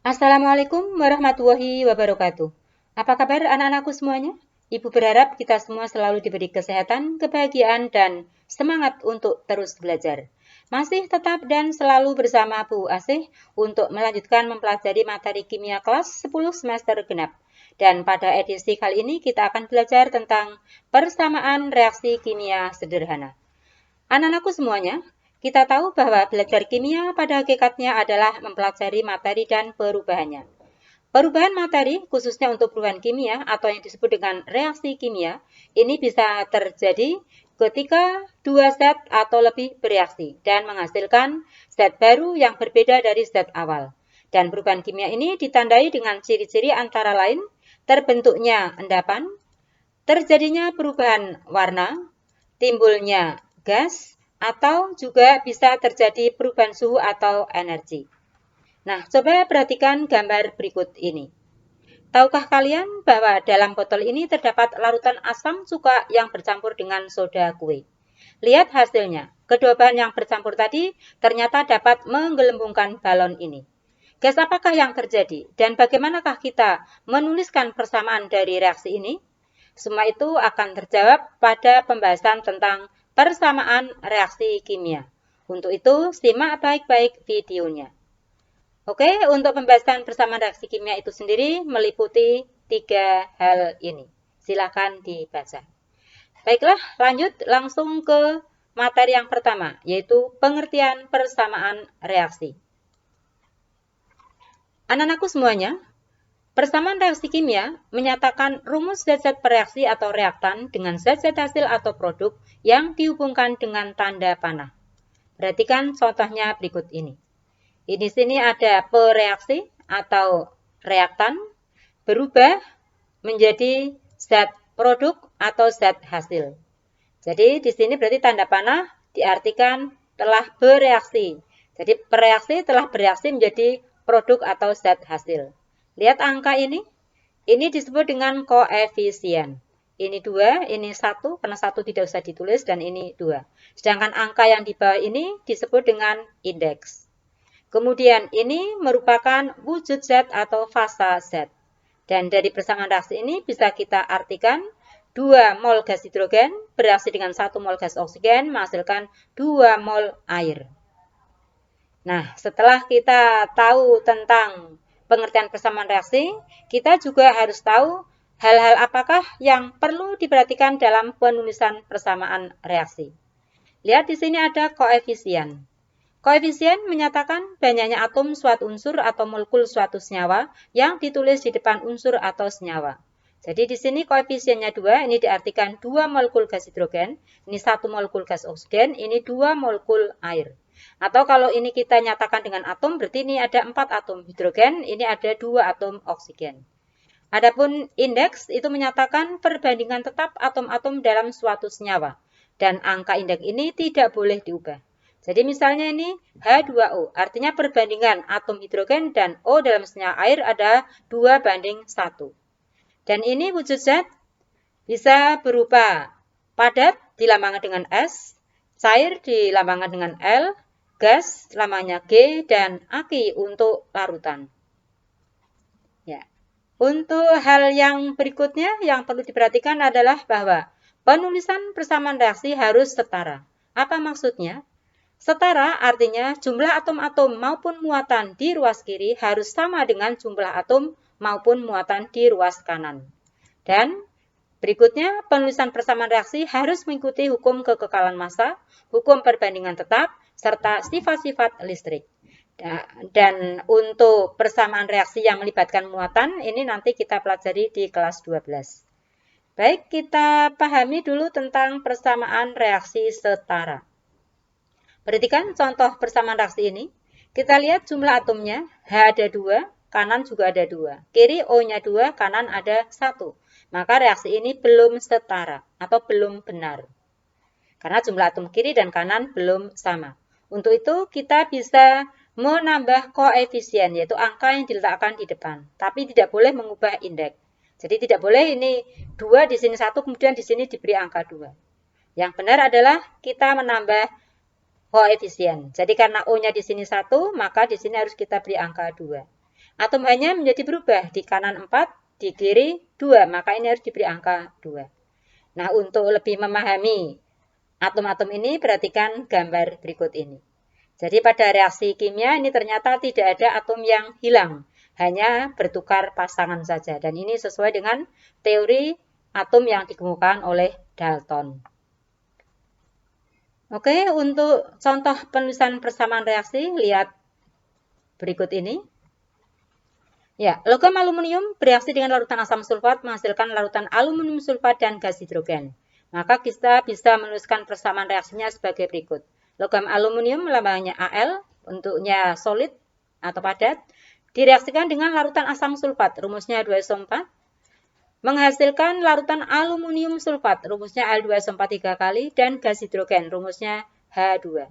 Assalamualaikum warahmatullahi wabarakatuh. Apa kabar anak-anakku semuanya? Ibu berharap kita semua selalu diberi kesehatan, kebahagiaan, dan semangat untuk terus belajar. Masih tetap dan selalu bersama Bu Asih untuk melanjutkan mempelajari materi kimia kelas 10 semester genap. Dan pada edisi kali ini kita akan belajar tentang persamaan reaksi kimia sederhana. Anak-anakku semuanya, kita tahu bahwa belajar kimia pada hakikatnya adalah mempelajari materi dan perubahannya. Perubahan materi, khususnya untuk perubahan kimia atau yang disebut dengan reaksi kimia, ini bisa terjadi ketika dua zat atau lebih bereaksi dan menghasilkan zat baru yang berbeda dari zat awal. Dan perubahan kimia ini ditandai dengan ciri-ciri antara lain terbentuknya endapan, terjadinya perubahan warna, timbulnya gas, atau juga bisa terjadi perubahan suhu atau energi. Nah, coba perhatikan gambar berikut ini. Tahukah kalian bahwa dalam botol ini terdapat larutan asam cuka yang bercampur dengan soda kue? Lihat hasilnya. Kedua bahan yang bercampur tadi ternyata dapat menggelembungkan balon ini. Gas apakah yang terjadi? Dan bagaimanakah kita menuliskan persamaan dari reaksi ini? Semua itu akan terjawab pada pembahasan tentang persamaan reaksi kimia. Untuk itu, simak baik-baik videonya. Oke, untuk pembahasan persamaan reaksi kimia itu sendiri meliputi 3 hal ini. Silakan dibaca. Baiklah, lanjut langsung ke materi yang pertama, yaitu pengertian persamaan reaksi. Anak-anakku semuanya, persamaan reaksi kimia menyatakan rumus zat-zat bereaksi atau reaktan dengan zat-zat hasil atau produk yang dihubungkan dengan tanda panah. Perhatikan contohnya berikut ini. Di sini ada pereaksi atau reaktan berubah menjadi zat produk atau zat hasil. Jadi di sini berarti tanda panah diartikan telah bereaksi. Jadi pereaksi telah bereaksi menjadi produk atau zat hasil. Lihat angka ini disebut dengan koefisien. Ini 2, ini 1, karena 1 tidak usah ditulis, dan ini 2. Sedangkan angka yang di bawah ini disebut dengan indeks. Kemudian ini merupakan wujud zat atau fasa zat. Dan dari persamaan reaksi ini bisa kita artikan 2 mol gas hidrogen bereaksi dengan 1 mol gas oksigen menghasilkan 2 mol air. Nah, setelah kita tahu tentang pengertian persamaan reaksi, kita juga harus tahu hal-hal apakah yang perlu diperhatikan dalam penulisan persamaan reaksi. Lihat di sini ada koefisien. Koefisien menyatakan banyaknya atom suatu unsur atau molekul suatu senyawa yang ditulis di depan unsur atau senyawa. Jadi di sini koefisiennya 2, ini diartikan 2 molekul gas hidrogen, ini 1 molekul gas oksigen, ini 2 molekul air. Atau kalau ini kita nyatakan dengan atom, berarti ini ada 4 atom hidrogen, ini ada 2 atom oksigen. Adapun indeks itu menyatakan perbandingan tetap atom-atom dalam suatu senyawa. Dan angka indeks ini tidak boleh diubah. Jadi misalnya ini H2O, artinya perbandingan atom hidrogen dan O dalam senyawa air ada 2:1. Dan ini wujud zat bisa berupa padat dilambangkan dengan S, cair dilambangkan dengan L, gas lambangnya G, dan aki untuk larutan. Ya. Untuk hal yang berikutnya yang perlu diperhatikan adalah bahwa penulisan persamaan reaksi harus setara. Apa maksudnya? Setara artinya jumlah atom-atom maupun muatan di ruas kiri harus sama dengan jumlah atom maupun muatan di ruas kanan. Dan berikutnya, penulisan persamaan reaksi harus mengikuti hukum kekekalan massa, hukum perbandingan tetap, serta sifat-sifat listrik. Dan untuk persamaan reaksi yang melibatkan muatan, ini nanti kita pelajari di kelas 12. Baik, kita pahami dulu tentang persamaan reaksi setara. Perhatikan contoh persamaan reaksi ini. Kita lihat jumlah atomnya, H ada 2, kanan juga ada 2. Kiri O-nya 2, kanan ada 1. Maka reaksi ini belum setara atau belum benar. Karena jumlah atom kiri dan kanan belum sama. Untuk itu kita bisa menambah koefisien, yaitu angka yang diletakkan di depan. Tapi tidak boleh mengubah indeks. Jadi tidak boleh ini 2 di sini 1, kemudian di sini diberi angka 2. Yang benar adalah kita menambah koefisien. Jadi karena O-nya di sini 1, maka di sini harus kita beri angka 2. atom H-nya menjadi berubah, di kanan 4, di kiri 2, maka ini harus diberi angka 2. Nah, untuk lebih memahami atom-atom ini, perhatikan gambar berikut ini. Jadi pada reaksi kimia ini ternyata tidak ada atom yang hilang, hanya bertukar pasangan saja. Dan ini sesuai dengan teori atom yang dikemukakan oleh Dalton. Oke, untuk contoh penulisan persamaan reaksi, lihat berikut ini. Ya, logam aluminium bereaksi dengan larutan asam sulfat menghasilkan larutan aluminium sulfat dan gas hidrogen. Maka kita bisa menuliskan persamaan reaksinya sebagai berikut. Logam aluminium lambangnya Al, bentuknya solid atau padat, direaksikan dengan larutan asam sulfat, rumusnya H2SO4, menghasilkan larutan aluminium sulfat, rumusnya Al2SO4 3 kali, dan gas hidrogen, rumusnya H2.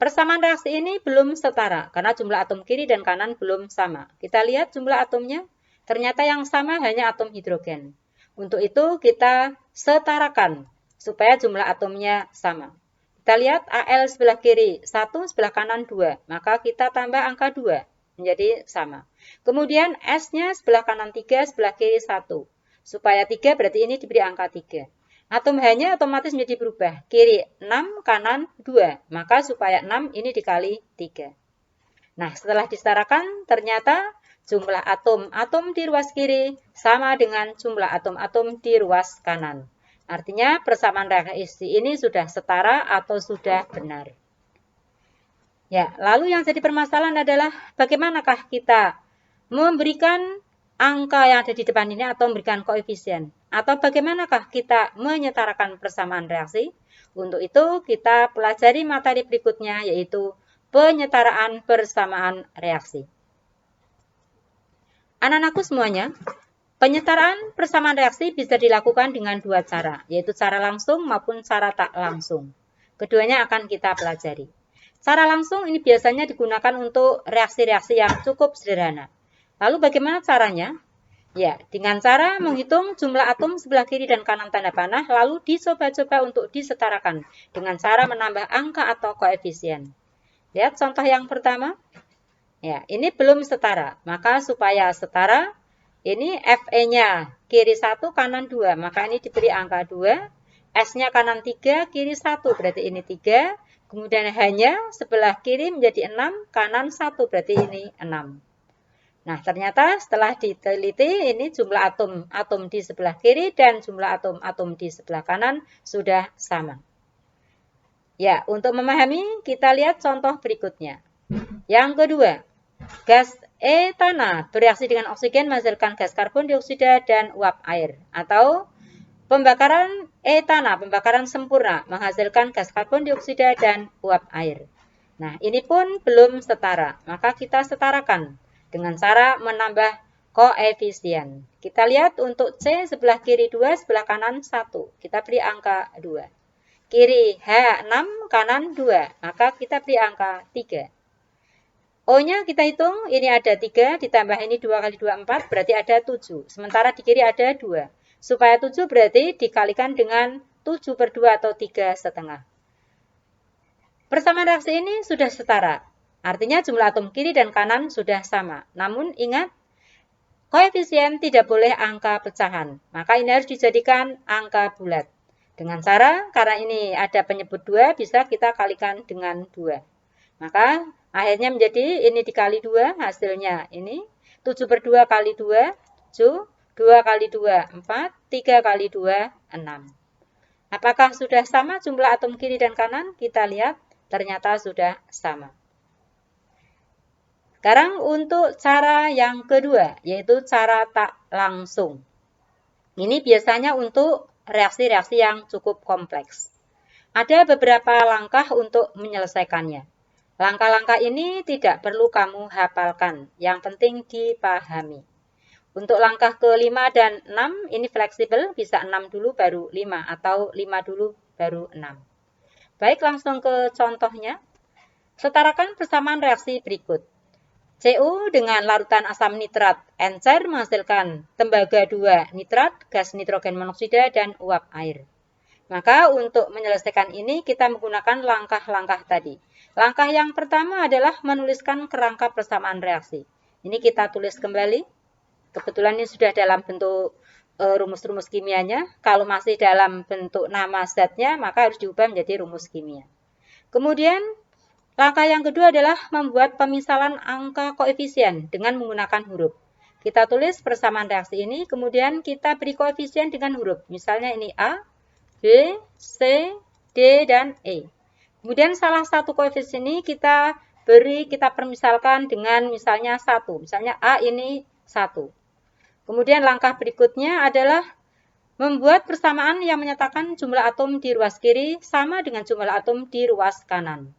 Persamaan reaksi ini belum setara, karena jumlah atom kiri dan kanan belum sama. Kita lihat jumlah atomnya, ternyata yang sama hanya atom hidrogen. Untuk itu kita setarakan, supaya jumlah atomnya sama. Kita lihat Al sebelah kiri 1, sebelah kanan 2, maka kita tambah angka 2. Menjadi sama. Kemudian S-nya sebelah kanan 3, sebelah kiri 1. Supaya 3 berarti ini diberi angka 3. Atom H-nya otomatis menjadi berubah. Kiri 6, kanan 2. Maka supaya 6 ini dikali 3. Nah, setelah disetarakan ternyata jumlah atom-atom di ruas kiri sama dengan jumlah atom-atom di ruas kanan. Artinya persamaan reaksi ini sudah setara atau sudah benar. Ya, lalu yang jadi permasalahan adalah bagaimanakah kita memberikan angka yang ada di depan ini atau memberikan koefisien? Atau bagaimanakah kita menyetarakan persamaan reaksi? Untuk itu kita pelajari materi berikutnya yaitu penyetaraan persamaan reaksi. Anak-anakku semuanya, penyetaraan persamaan reaksi bisa dilakukan dengan dua cara, yaitu cara langsung maupun cara tak langsung. Keduanya akan kita pelajari. Cara langsung ini biasanya digunakan untuk reaksi-reaksi yang cukup sederhana. Lalu bagaimana caranya? Ya, dengan cara menghitung jumlah atom sebelah kiri dan kanan tanda panah, lalu dicoba-coba untuk disetarakan dengan cara menambah angka atau koefisien. Lihat contoh yang pertama. Ya, ini belum setara. Maka supaya setara, ini Fe-nya kiri 1, kanan 2. Maka ini diberi angka 2. S-nya kanan 3, kiri 1. Berarti ini 3. Kemudian H-nya sebelah kiri menjadi 6, kanan 1, berarti ini 6. Nah, ternyata setelah diteliti, ini jumlah atom-atom di sebelah kiri dan jumlah atom-atom di sebelah kanan sudah sama. Ya, untuk memahami, kita lihat contoh berikutnya. Yang kedua, gas etana bereaksi dengan oksigen menghasilkan gas karbon dioksida dan uap air. Atau pembakaran etana, pembakaran sempurna, menghasilkan gas karbon dioksida dan uap air. Nah, ini pun belum setara, maka kita setarakan dengan cara menambah koefisien. Kita lihat untuk C sebelah kiri 2, sebelah kanan 1. Kita beri angka 2. Kiri H6, kanan 2, maka kita beri angka 3. O-nya kita hitung, ini ada 3, ditambah ini 2 kali 2, 4, berarti ada 7. Sementara di kiri ada 2. Supaya 7 berarti dikalikan dengan 7/2 atau 3,5. Persamaan reaksi ini sudah setara. Artinya jumlah atom kiri dan kanan sudah sama. Namun ingat, koefisien tidak boleh angka pecahan. Maka ini harus dijadikan angka bulat. Dengan cara, karena ini ada penyebut 2, bisa kita kalikan dengan 2. Maka akhirnya menjadi ini dikali 2, hasilnya ini 7/2 kali 2, 7. 2 kali 2, 4, 3 kali 2, 6. Apakah sudah sama jumlah atom kiri dan kanan? Kita lihat, ternyata sudah sama. Sekarang untuk cara yang kedua, yaitu cara tak langsung. Ini biasanya untuk reaksi-reaksi yang cukup kompleks. Ada beberapa langkah untuk menyelesaikannya. Langkah-langkah ini tidak perlu kamu hafalkan, yang penting dipahami. Untuk langkah ke-5 dan 6 ini fleksibel, bisa 6 dulu baru 5 atau 5 dulu baru 6. Baik, langsung ke contohnya. Setarakan persamaan reaksi berikut. Cu dengan larutan asam nitrat encer menghasilkan tembaga 2 nitrat, gas nitrogen monoksida, dan uap air. Maka untuk menyelesaikan ini kita menggunakan langkah-langkah tadi. Langkah yang pertama adalah menuliskan kerangka persamaan reaksi. Ini kita tulis kembali. Kebetulan ini sudah dalam bentuk rumus-rumus kimianya. Kalau masih dalam bentuk nama zatnya, maka harus diubah menjadi rumus kimia. Kemudian, langkah yang kedua adalah membuat pemisalan angka koefisien dengan menggunakan huruf. Kita tulis persamaan reaksi ini, kemudian kita beri koefisien dengan huruf. Misalnya ini A, B, C, D, dan E. Kemudian salah satu koefisien ini kita permisalkan dengan misalnya 1. Misalnya A ini 1. Kemudian langkah berikutnya adalah membuat persamaan yang menyatakan jumlah atom di ruas kiri sama dengan jumlah atom di ruas kanan.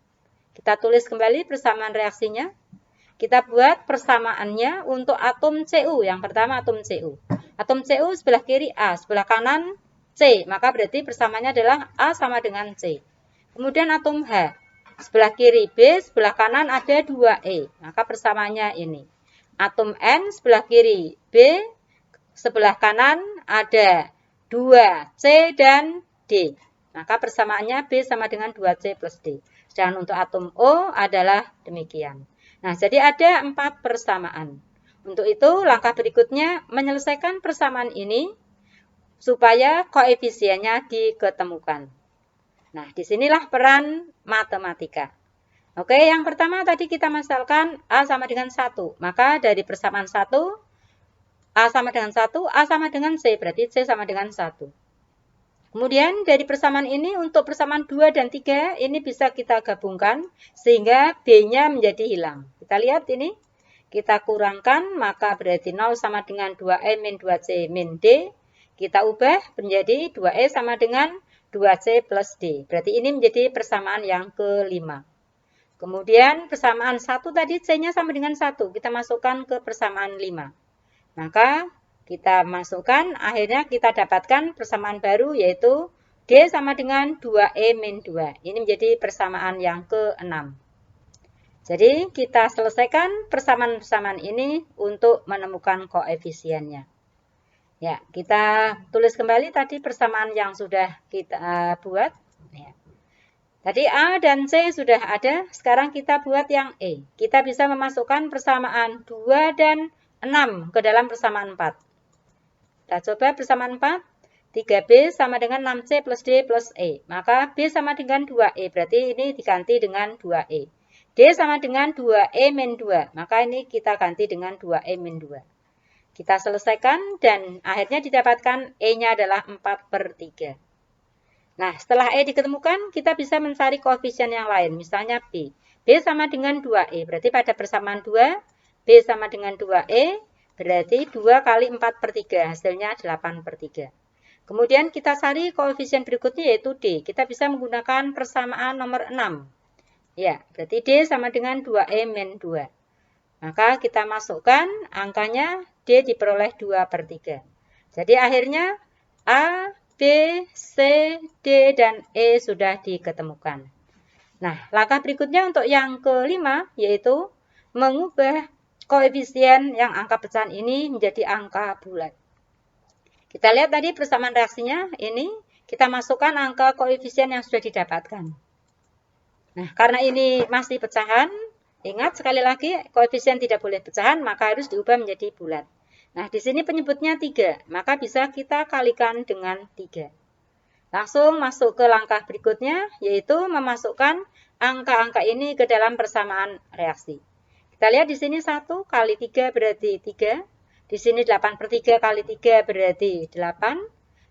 Kita tulis kembali persamaan reaksinya. Kita buat persamaannya untuk atom Cu. Yang pertama atom Cu. Atom Cu sebelah kiri A, sebelah kanan C. Maka berarti persamaannya adalah A sama dengan C. Kemudian atom H. Sebelah kiri B, sebelah kanan ada 2E. Maka persamaannya ini. Atom N sebelah kiri B, sebelah kanan ada 2C dan D. Maka persamaannya B sama dengan 2C plus D. Dan untuk atom O adalah demikian. Nah, jadi ada 4 persamaan. Untuk itu, langkah berikutnya menyelesaikan persamaan ini supaya koefisiennya diketemukan. Nah, disinilah peran matematika. Oke, yang pertama tadi kita misalkan A sama dengan 1. Maka dari persamaan 1, A sama dengan 1, A sama dengan C. Berarti C sama dengan 1. Kemudian dari persamaan ini untuk persamaan 2 dan 3 ini bisa kita gabungkan sehingga B-nya menjadi hilang. Kita lihat ini, kita kurangkan maka berarti 0 sama dengan 2E min 2C min D. Kita ubah menjadi 2E sama dengan 2C plus D. Berarti ini menjadi persamaan yang kelima. Kemudian persamaan 1 tadi C-nya sama dengan 1. Kita masukkan ke persamaan 5. Maka kita masukkan, akhirnya kita dapatkan persamaan baru yaitu D sama dengan 2E min 2. Ini menjadi persamaan yang ke-6. Jadi kita selesaikan persamaan-persamaan ini untuk menemukan koefisiennya. Ya, kita tulis kembali tadi persamaan yang sudah kita buat. Ya. Tadi A dan C sudah ada, sekarang kita buat yang E. Kita bisa memasukkan persamaan 2 dan 6 ke dalam persamaan 4. Kita coba persamaan 4, 3B sama dengan 6C plus D plus E. Maka B sama dengan 2E, berarti ini diganti dengan 2E. D sama dengan 2E min 2, maka ini kita ganti dengan 2E min 2. Kita selesaikan dan akhirnya didapatkan E-nya adalah 4/3. Nah, setelah E diketemukan, kita bisa mencari koefisien yang lain, misalnya B. B sama dengan 2E, berarti pada persamaan 2, B sama dengan 2E, berarti 2 kali 4/3, hasilnya 8/3. Kemudian kita cari koefisien berikutnya yaitu D. Kita bisa menggunakan persamaan nomor 6. Ya, berarti D sama dengan 2E min 2. Maka kita masukkan angkanya D diperoleh 2/3. Jadi akhirnya A, B, C, D, dan E sudah diketemukan. Nah, langkah berikutnya untuk yang kelima yaitu mengubah koefisien yang angka pecahan ini menjadi angka bulat. Kita lihat tadi persamaan reaksinya ini, kita masukkan angka koefisien yang sudah didapatkan. Nah, karena ini masih pecahan, ingat sekali lagi koefisien tidak boleh pecahan, maka harus diubah menjadi bulat. Nah, di sini penyebutnya 3, maka bisa kita kalikan dengan 3. Langsung masuk ke langkah berikutnya, yaitu memasukkan angka-angka ini ke dalam persamaan reaksi. Kita lihat di sini 1 kali 3 berarti 3. Di sini 8/3 kali 3 berarti 8.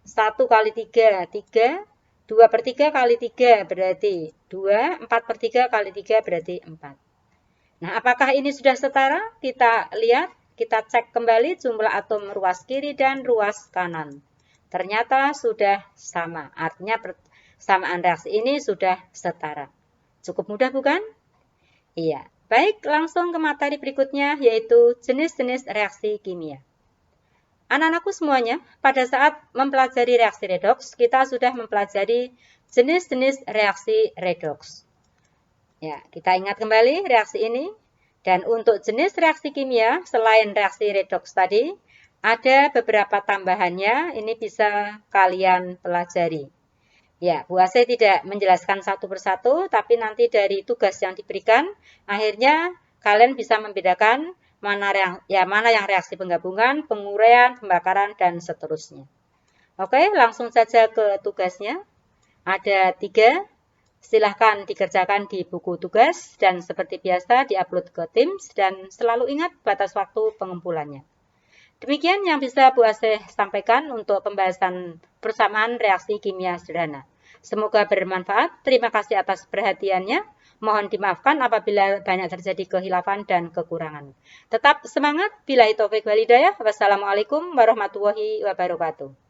1 kali 3, 3. 2/3 kali 3 berarti 2. 4/3 kali 3 berarti 4. Nah, apakah ini sudah setara? Kita lihat, kita cek kembali jumlah atom ruas kiri dan ruas kanan. Ternyata sudah sama. Artinya persamaan reaksi ini sudah setara. Cukup mudah bukan? Iya. Baik, langsung ke materi berikutnya, yaitu jenis-jenis reaksi kimia. Anak-anakku semuanya, pada saat mempelajari reaksi redoks, kita sudah mempelajari jenis-jenis reaksi redoks. Ya, kita ingat kembali reaksi ini. Dan untuk jenis reaksi kimia, selain reaksi redoks tadi, ada beberapa tambahannya, ini bisa kalian pelajari. Ya, Bu Ase tidak menjelaskan satu persatu, tapi nanti dari tugas yang diberikan, akhirnya kalian bisa membedakan mana yang reaksi penggabungan, penguraian, pembakaran, dan seterusnya. Oke, langsung saja ke tugasnya. Ada 3. Silahkan dikerjakan di buku tugas dan seperti biasa diupload ke Teams dan selalu ingat batas waktu pengumpulannya. Demikian yang bisa Bu Asih sampaikan untuk pembahasan persamaan reaksi kimia sederhana. Semoga bermanfaat. Terima kasih atas perhatiannya. Mohon dimaafkan apabila banyak terjadi kehilafan dan kekurangan. Tetap semangat. Billahi taufik wal hidayah. Wassalamualaikum warahmatullahi wabarakatuh.